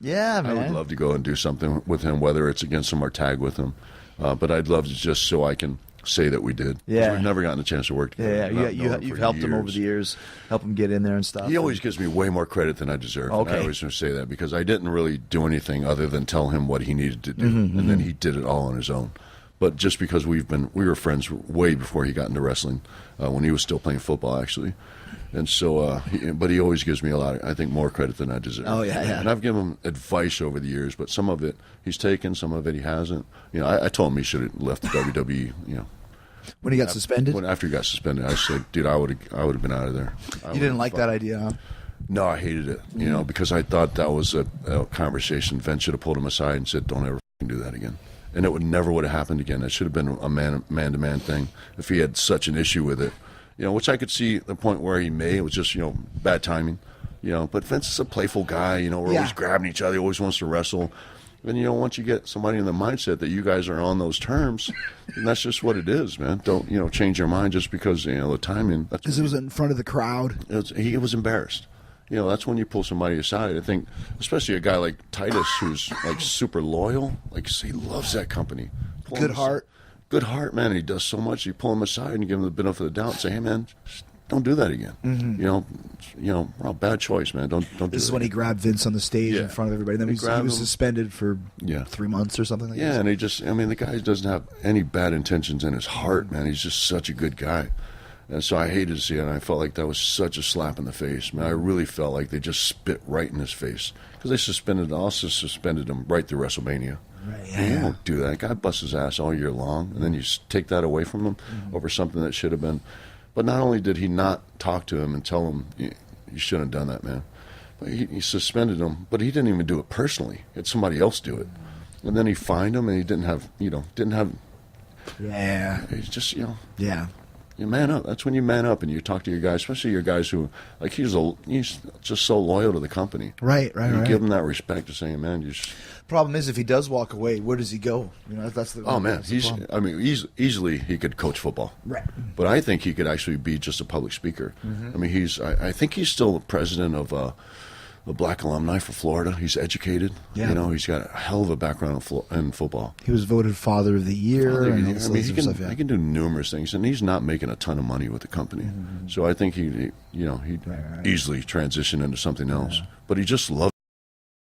Yeah, man. I would love to go and do something with him, whether it's against him or tag with him. But I'd love to just so I can say that we did. Yeah. We've never gotten a chance to work together. You've helped him over the years, help him get in there and stuff. He always gives me way more credit than I deserve. Okay. And I always say that because I didn't really do anything other than tell him what he needed to do, and then he did it all on his own. But just because we were friends way before he got into wrestling, when he was still playing football, actually. And so, but he always gives me a lot, I think, more credit than I deserve. Oh, yeah. And I've given him advice over the years, but some of it he's taken, some of it he hasn't. I told him he should have left the WWE, When he got suspended? After he got suspended, I said, dude, I would have been out of there. You didn't like that idea, huh? No, I hated it, because I thought that was a conversation. Vince should have pulled him aside and said, don't ever do that again. And it never would have happened again. It should have been a man-to-man thing if he had such an issue with it. Which I could see the point where he may. It was just, bad timing. But Vince is a playful guy. We're always grabbing each other. He always wants to wrestle. And, once you get somebody in the mindset that you guys are on those terms, then that's just what it is, man. Don't, change your mind just because, the timing. Because it was in front of the crowd. He was embarrassed. That's when you pull somebody aside. I think, especially a guy like Titus, who's like super loyal. Like, he loves that company. Good heart. Good heart, man. And he does so much. You pull him aside and give him the benefit of the doubt and say, hey, man, don't do that again. Well, bad choice, man. Don't do This is that when he again. grabbed Vince on the stage in front of everybody. Then he was suspended for 3 months or something like that. Yeah, and the guy doesn't have any bad intentions in his heart, man. He's just such a good guy. And so I hated to see it, and I felt like that was such a slap in the face. Man, I really felt like they just spit right in his face. Because they also suspended him right through WrestleMania. Right, And you don't do that. God busts his ass all year long, and then you take that away from him over something that should have been. But not only did he not talk to him and tell him, you shouldn't have done that, man. But he suspended him, but he didn't even do it personally. He had somebody else do it. And then he fined him, and he didn't have. Yeah. He's just, Yeah. You man up. That's when you man up and you talk to your guys, especially your guys who, like, he's just so loyal to the company. Right. You give him that respect of saying, man, Problem is, if he does walk away, where does he go? That's the. Oh, man. That's the problem. Easily he could coach football. Right. But I think he could actually be just a public speaker. I think he's still the president of the Black Alumni for Florida. He's educated. Yeah. He's got a hell of a background in football. He was voted Father of the Year. He can do numerous things, and he's not making a ton of money with the company. So I think he'd easily transition into something else. But he just loves